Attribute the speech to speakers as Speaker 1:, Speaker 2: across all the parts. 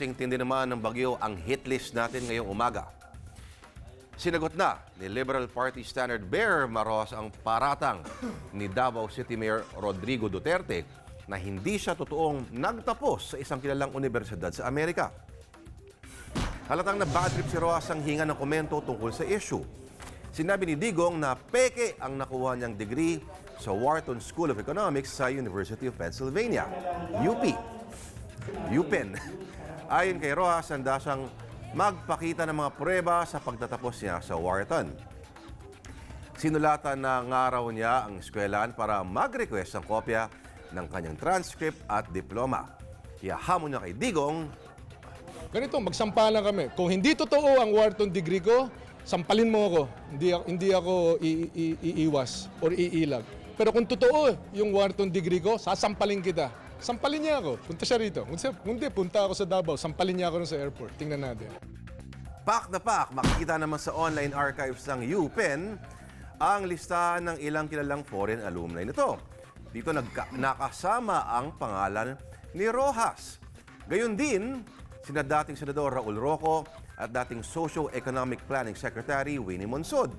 Speaker 1: kasing tindi naman ng bagyo ang hit list natin ngayong umaga. Sinagot na ni Liberal Party Standard Bear Maros ang paratang ni Davao City Mayor Rodrigo Duterte na hindi siya totoong nagtapos sa isang kilalang universidad sa Amerika. Halatang na bad trip si Rojas ang hinga ng komento tungkol sa issue. Sinabi ni Digong na peke ang nakuha niyang degree sa Wharton School of Economics sa University of Pennsylvania, UP. UPenn. Ayon kay Rojas, handa siyang magpakita ng mga pruweba sa pagtatapos niya sa Wharton. Sinulatan na ngaraw niya ang eskwelahan para mag-request ng kopya ng kanyang transcript at diploma. Iyahamon niya kay Digong,
Speaker 2: ganito, magsampalan kami. Kung hindi totoo ang Wharton degree ko, sampalin mo ako. Hindi ako iiwas or iilag. Pero kung totoo yung Wharton degree ko, sasampalin kita. Sampalin niya ako. Punta siya rito. Hindi, punta ako sa Davao. Sampalin niya ako sa airport. Tingnan natin.
Speaker 1: pak na pak, makikita naman sa online archives ng UPenn ang listahan ng ilang kilalang foreign alumni nito. Dito nakasama ang pangalan ni Rojas. Gayon din, sina dating Senador Raul Roco at dating Socio-Economic Planning Secretary Winnie Monsod.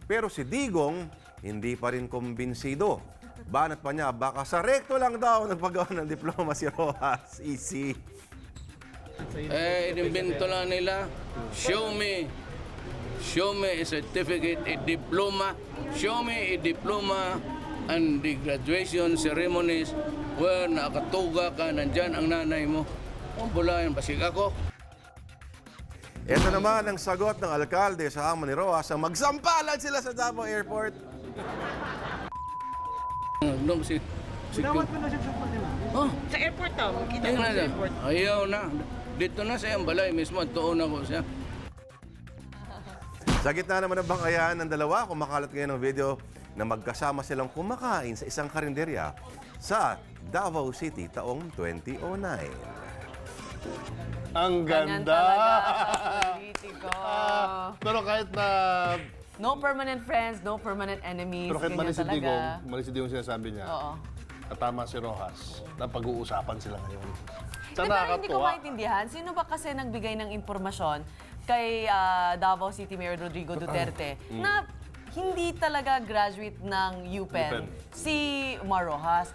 Speaker 1: Pero si Digong, hindi pa rin kumbinsido. Banat pa niya, baka sa rekto lang daw nagpagawa ng diploma si Rojas. Easy.
Speaker 3: Inimbento lang nila. Show me a certificate, a diploma. Show me a diploma and the graduation ceremonies where nakatuga ka, nandyan ang nanay mo. Ang bulayan, basig ako.
Speaker 1: Ito naman ang sagot ng alkalde sa amo ni Rojas ang magsampalan sila sa Davao Airport.
Speaker 3: No, basig.
Speaker 4: Dapat mo na siya nila.
Speaker 3: Oh,
Speaker 4: Sa airport daw, makita mo
Speaker 3: tingnan
Speaker 4: sa
Speaker 3: na.
Speaker 4: airport.
Speaker 3: Ayaw na. Dito na sa iyang balay mismo. Tuon ako siya.
Speaker 1: Sa gitna naman ng bangayan ng dalawa, kumakalat ngayon ng video na magkasama silang kumakain sa isang karinderya sa Davao City taong 2009.
Speaker 5: Ang
Speaker 6: Ganyan
Speaker 5: ganda!
Speaker 6: talaga ang politiko.
Speaker 5: Pero kahit na...
Speaker 6: No permanent friends, no permanent enemies.
Speaker 5: Pero kahit mali
Speaker 6: Ganyan
Speaker 5: si Digong,
Speaker 6: talaga.
Speaker 5: mali si Digong sinasabi niya,
Speaker 6: Oo.
Speaker 5: at tama si Rojas, na pag-uusapan sila ngayon. Sa
Speaker 6: Pero hindi ko
Speaker 5: nakakatuwa.
Speaker 6: maintindihan, sino ba kasi nagbigay ng impormasyon kay Davao City Mayor Rodrigo Duterte na hindi talaga graduate ng UPenn,
Speaker 5: UPenn.
Speaker 6: si Mar Rojas.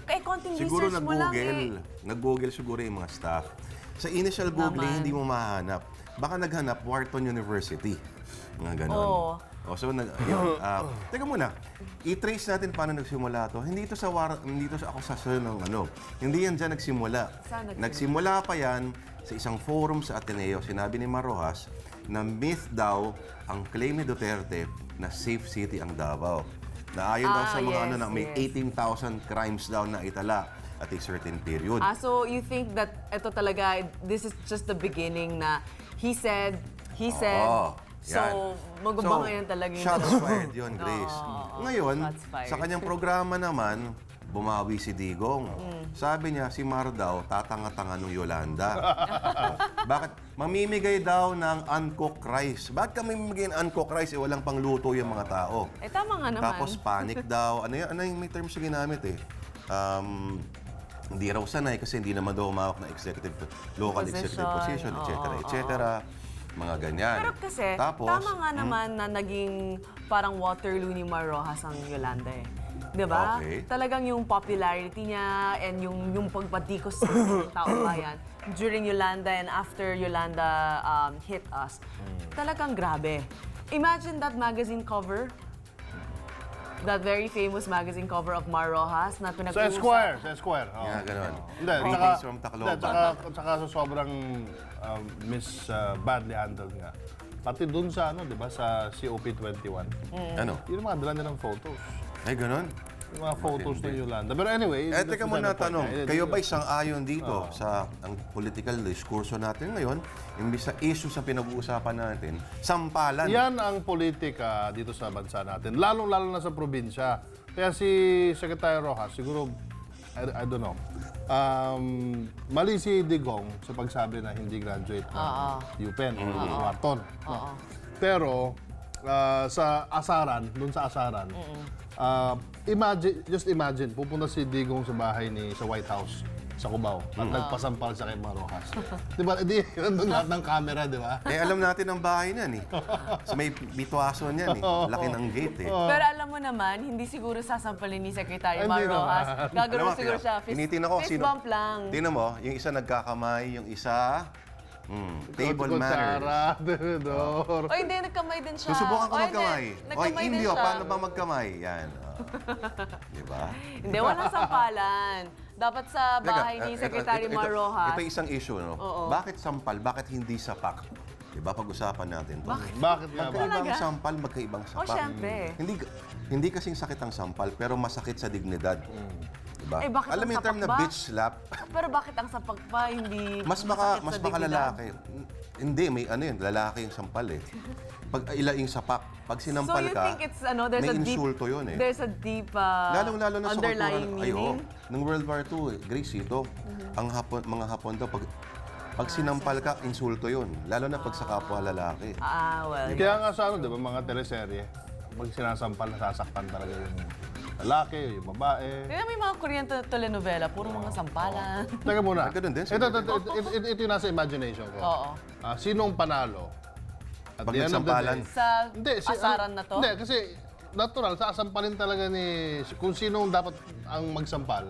Speaker 6: Kaya konting
Speaker 1: Siguro
Speaker 6: research mo lang
Speaker 1: nag-Google siguro yung mga staff. Sa initial Googling,
Speaker 6: Naman.
Speaker 1: hindi mo mahanap. Baka naghanap Wharton University. Mga ganon.
Speaker 6: Oo.
Speaker 1: So, teka muna, i-trace natin paano nagsimula to. Hindi ito sa akusasyon ng ano. Hindi yan dyan nagsimula.
Speaker 6: Saan nagsimula?
Speaker 1: Nagsimula pa yan sa isang forum sa Ateneo. Sinabi ni Mar Rojas na myth daw ang claim ni Duterte na safe city ang Davao. Na ayon daw sa mga
Speaker 6: yes,
Speaker 1: na may
Speaker 6: yes.
Speaker 1: 18,000 crimes daw na itala at a certain period.
Speaker 6: So you think that ito talaga, this is just the beginning na he said,
Speaker 1: Oo,
Speaker 6: so
Speaker 1: yan.
Speaker 6: magbabangayan talaga yung
Speaker 1: Shots fired yun, Grace.
Speaker 6: Oo,
Speaker 1: Ngayon,
Speaker 6: shots fired.
Speaker 1: sa kanyang programa naman, bumawi si Digong. Sabi niya, si Mar daw, tatanga-tanga ng Yolanda. Bakit? Mamimigay daw ng uncooked rice. Bakit ka mamimigay ng uncooked rice? Walang pangluto yung mga tao.
Speaker 6: tama nga naman.
Speaker 1: Tapos panic daw. Ano yung may terms na ginamit eh? Hindi raw sanay kasi hindi naman daw humawak ng local executive position, etc. etc. Mga ganyan.
Speaker 6: Pero kasi,
Speaker 1: Tapos,
Speaker 6: tama nga naman na naging parang Waterloo ni Mar Rojas ang Yolanda eh. Di ba?
Speaker 1: Okay.
Speaker 6: Talagang yung popularity niya and yung pagpatikos sa mga tao bayan during Yolanda and after Yolanda hit us, talagang grabe. Imagine that magazine cover, that very famous magazine cover of Mar Rojas na
Speaker 5: Sa
Speaker 6: pinag-uusap.
Speaker 5: Esquire, sa Esquire. Oo.
Speaker 1: yeah, ganun.
Speaker 5: Hindi,
Speaker 1: Greetings from Tacloban.
Speaker 5: tsaka sa sobrang badly handled nga. Pati dun sa di ba, sa COP21.
Speaker 1: Ano?
Speaker 5: Yun yung mga dala nilang photos.
Speaker 1: Ay, ganun.
Speaker 5: Yung mga photos ng Yolanda. Pero anyway...
Speaker 1: Teka muna tanong, kayo ba isang ayon dito
Speaker 5: Oo.
Speaker 1: sa ang political diskurso natin ngayon, imbis sa issue sa pinag-uusapan natin, sampalan.
Speaker 5: Yan ang politika dito sa bansa natin, lalong-lalo na sa probinsya. Kaya si Secretary Rojas, siguro, I don't know, mali si Digong sa pagsabi na hindi graduate ng UPenn o Wharton. Pero, sa asaran, dun sa asaran, just imagine, pupunta si Digong sa bahay sa White House. sa Cubao at nagpasampal siya kay Marojas. Di ba? Di, nandun lahat ng camera, di ba?
Speaker 1: Eh, alam natin ang bahay niyan eh. Sa may bituason yan eh. Laki ng gate eh.
Speaker 6: Pero alam mo naman, hindi siguro sasampalin ni Secretary
Speaker 5: Hindi
Speaker 6: Mar Rojas.
Speaker 5: naman.
Speaker 6: Gagawin
Speaker 1: Alam mo,
Speaker 6: siguro siya.
Speaker 1: tinitingnan ko
Speaker 6: Fist
Speaker 1: sino.
Speaker 6: bump lang.
Speaker 1: Tingnan mo, yung isa nagkakamay, yung isa table manners.
Speaker 5: Kutsara, tenedor.
Speaker 6: O hindi, nagkamay din siya.
Speaker 1: Susubukan ko
Speaker 6: O, hindi,
Speaker 1: magkamay. Oy,
Speaker 6: Nagkamay din
Speaker 1: Indio,
Speaker 6: siya.
Speaker 1: paano ba magkamay? Yan. Di ba?
Speaker 6: Hindi, walang sampalan. Dapat sa bahay ni Secretary Mar Rojas.
Speaker 1: Ito isang issue, no? Bakit sampal? Bakit hindi sapak? Di ba? Pag-usapan natin to.
Speaker 5: Bakit nga ba?
Speaker 1: Magkaibang
Speaker 6: Talaga?
Speaker 1: sampal, magkaibang
Speaker 6: O,
Speaker 1: sapak.
Speaker 6: syempre.
Speaker 1: Hindi kasing sakit ang sampal, pero masakit sa dignidad. Diba?
Speaker 6: Eh, bakit
Speaker 1: Alam mo
Speaker 6: ang
Speaker 1: yung term
Speaker 6: sapak
Speaker 1: na
Speaker 6: ba?
Speaker 1: bitch slap,
Speaker 6: Pero bakit ang sapak pa hindi
Speaker 1: mas
Speaker 6: masakit
Speaker 1: baka
Speaker 6: sa dignidad?
Speaker 1: lalaki. Hindi, may ano yun, lalaki yung sampal eh. Pag yung sapak, pag
Speaker 6: So
Speaker 1: sinampal
Speaker 6: you
Speaker 1: ka,
Speaker 6: think it's there's
Speaker 1: may
Speaker 6: a deep
Speaker 1: insulto yun eh.
Speaker 6: There's a deep
Speaker 1: Lalong-lalo na sa kultura.
Speaker 6: underlying meaning.
Speaker 1: Nung World War II, Grace, ito, ang mga Hapon daw, pag sinampal ka, insulto yun. Lalo na pag sa kapwa lalaki.
Speaker 6: Well,
Speaker 5: Kaya nga sa ano, di ba, mga teleserye, pag sinasampal, nasasaktan talaga yung lalaki, yung babae.
Speaker 6: kaya may mga Korean telenovela, puro mga sampalan.
Speaker 5: Teka muna.
Speaker 1: Ganun din,
Speaker 5: Ito yung nasa imagination ko.
Speaker 6: Oo.
Speaker 5: Sinong panalo? At
Speaker 1: Pag
Speaker 5: the end of the
Speaker 1: nagsampalan.
Speaker 5: day-
Speaker 6: Sa
Speaker 5: Hindi,
Speaker 6: asaran na to?
Speaker 5: Hindi, kasi natural, sasampalin talaga kung sinong dapat ang magsampal.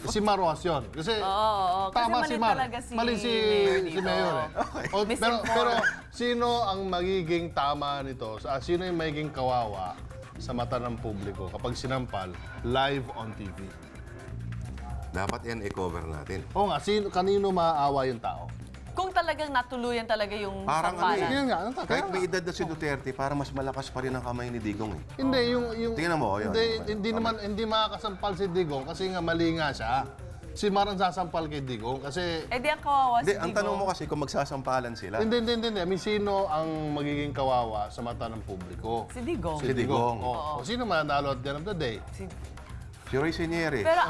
Speaker 5: Si Marojas yun. Kasi
Speaker 6: Oo. Kasi
Speaker 5: tama
Speaker 6: mali
Speaker 5: si Mar.
Speaker 6: talaga si
Speaker 5: Mali si
Speaker 6: Mayor dito.
Speaker 5: Mayor eh. O,
Speaker 6: Misinformed.
Speaker 5: pero sino ang magiging tama nito? Sino yung magiging kawawa sa mata ng publiko kapag sinampal live on TV?
Speaker 1: Dapat yan i-cover natin.
Speaker 5: Oo nga, kanino maaawa yung tao?
Speaker 6: Kung talagang natuluyan talaga yung
Speaker 1: Parang ano
Speaker 6: sampalan.
Speaker 1: eh.
Speaker 5: Yun nga,
Speaker 1: Kahit may edad na si Duterte, para mas malakas pa rin ang kamay ni Digong eh.
Speaker 5: Hindi, yung
Speaker 1: Tingnan mo, yun.
Speaker 5: hindi makakasampal si Digong kasi nga mali nga siya. Si Mar ang sasampal kay Digong kasi
Speaker 6: Eh di ang kawawa
Speaker 1: Hindi,
Speaker 6: si
Speaker 1: ang
Speaker 6: Digong.
Speaker 1: tanong mo kasi kung magsasampalan sila.
Speaker 5: hindi. I mean, sino ang magiging kawawa sa mata ng publiko?
Speaker 6: Si Digong.
Speaker 1: Si Digong.
Speaker 5: O sino mananalo at the end of the day?
Speaker 6: Si-
Speaker 1: Si Roy Sinieri.
Speaker 6: Pero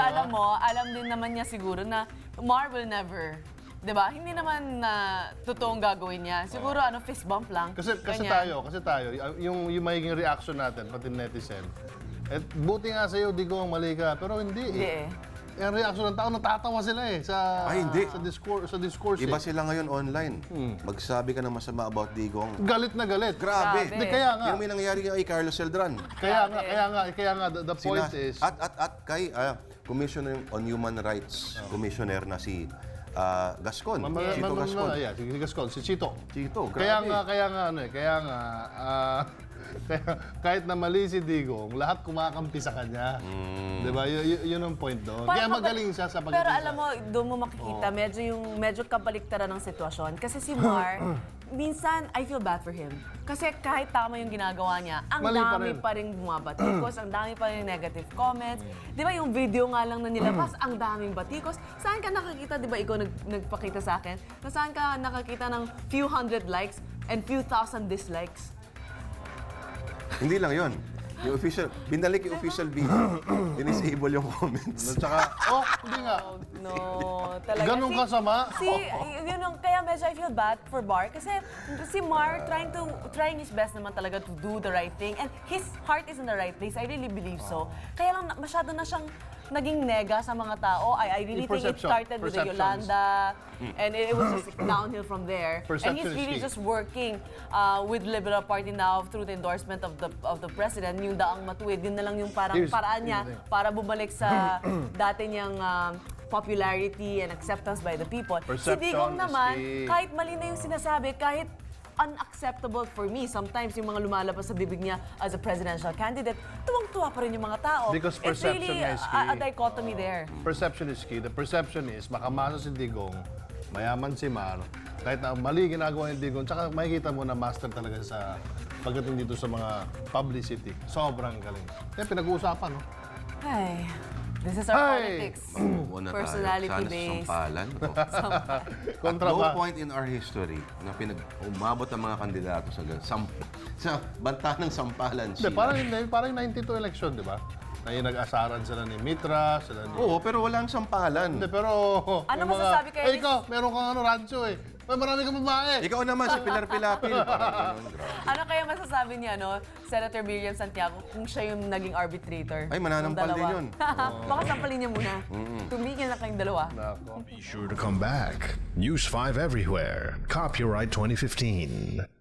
Speaker 6: alam mo, alam din naman niya siguro na Mar will never. 'Di ba? Hindi naman na totoong gagawin niya. Siguro fist bump lang.
Speaker 5: Kasi
Speaker 6: Ganyan.
Speaker 5: tayo, yung magiging reaction natin, pati netizen, buti nga sa'yo, Digong, mali ka. Pero hindi
Speaker 6: Hindi eh.
Speaker 5: Yung reaction ng tao, natatawa sila eh sa,
Speaker 1: Ay, hindi.
Speaker 5: sa discourse.
Speaker 1: Iba
Speaker 5: eh.
Speaker 1: sila ngayon online. Magsabi ka ng masama about Digong.
Speaker 5: Galit na galit.
Speaker 1: Grabe.
Speaker 6: Grabe.
Speaker 5: Hindi, kaya nga.
Speaker 1: Yung may nangyari kay Carlos Celdran.
Speaker 5: Kaya nga, the point is,
Speaker 1: At kay Commissioner on Human Rights, Commissioner na si Gascon. Chito Gascon.
Speaker 5: yeah, si Gascon, si Chito.
Speaker 1: Chito,
Speaker 5: Kaya
Speaker 1: grabe.
Speaker 5: nga, kahit na mali si Digong, lahat kumakampi sa kanya. Di ba? Yun ang point doon. Kaya
Speaker 6: Parang
Speaker 5: magaling siya sa
Speaker 6: Pero
Speaker 5: pagdating
Speaker 6: alam mo, doon mo makikita, medyo kabaliktaran ng sitwasyon. Kasi si Mar, minsan, I feel bad for him. Kasi kahit tama yung ginagawa niya, ang
Speaker 5: Mali pa
Speaker 6: dami
Speaker 5: rin.
Speaker 6: pa rin bumabatikos, ang dami pa rin negative comments. Di ba yung video nga lang na nilabas, ang daming batikos. Saan ka nakakita, di ba ikaw nagpakita sa akin, na saan ka nakakita ng few hundred likes and few thousand dislikes?
Speaker 1: Hindi lang yon. Yung official, binalik yung official video. Dinisable yung comments.
Speaker 5: At saka, hindi nga.
Speaker 6: No, talaga.
Speaker 5: Ganun kasama?
Speaker 6: Kaya medyo I feel bad for Mar kasi si Mar trying his best naman talaga to do the right thing and his heart is in the right place. I really believe so. Kaya lang masyado na siyang naging nega sa mga tao. I really think it started with the
Speaker 5: Perceptions.
Speaker 6: Yolanda and it was just downhill from there. And he's
Speaker 5: Perception is
Speaker 6: really
Speaker 5: key.
Speaker 6: just working with Liberal Party now through the endorsement of the President. Yung daang matuwid, yun na lang yung paraan niya para bumalik sa dati niyang popularity and acceptance by the people. Si
Speaker 5: Perception
Speaker 6: Digong
Speaker 5: is
Speaker 6: naman,
Speaker 5: key.
Speaker 6: kahit mali na yung sinasabi, kahit unacceptable for me, sometimes yung mga lumalabas sa bibig niya as a presidential candidate, tuwang-tuwa pa rin yung mga tao.
Speaker 5: Because
Speaker 6: It's really
Speaker 5: perception is
Speaker 6: a
Speaker 5: key.
Speaker 6: dichotomy there.
Speaker 5: Perception is key. The perception is, makamasa si Digong, mayaman si Mar, kahit na mali ginagawa ni Digong, tsaka makikita mo na master talaga sa pagdating dito sa mga publicity. Sobrang galing. Kaya pinag-uusapan, no?
Speaker 6: Ay, this is our
Speaker 5: Ay!
Speaker 6: politics.
Speaker 1: Una tayo.
Speaker 6: Personality-based.
Speaker 1: Sana sampalan. At
Speaker 5: Kontra
Speaker 1: no
Speaker 5: ba?
Speaker 1: point in our history na umabot ang mga kandidato sa banta ng sampalan.
Speaker 5: Hindi, parang yung 92 election, di ba? Na yung nag-asaran sila ni Mitra, sila ni...
Speaker 1: Oo, pero walang sampalan.
Speaker 5: Hindi, pero...
Speaker 6: Ano
Speaker 5: yung
Speaker 6: masasabi kayo
Speaker 5: Eh, ikaw, meron kang rancho eh. Ay, marami kang babae.
Speaker 1: Ikaw naman si Pilar Pilapil. Parang ganun, grabe.
Speaker 6: Ano kaya masasabi niya, Senator Miriam Santiago, kung siya yung naging arbitrator?
Speaker 1: Ay, mananampal
Speaker 6: ng
Speaker 1: din
Speaker 6: dalawa?
Speaker 1: yun.
Speaker 6: Baka sampalin niya muna. Tumigil na kayong dalawa.
Speaker 5: Nako.
Speaker 7: Be sure to come back. News 5 everywhere. Copyright 2015.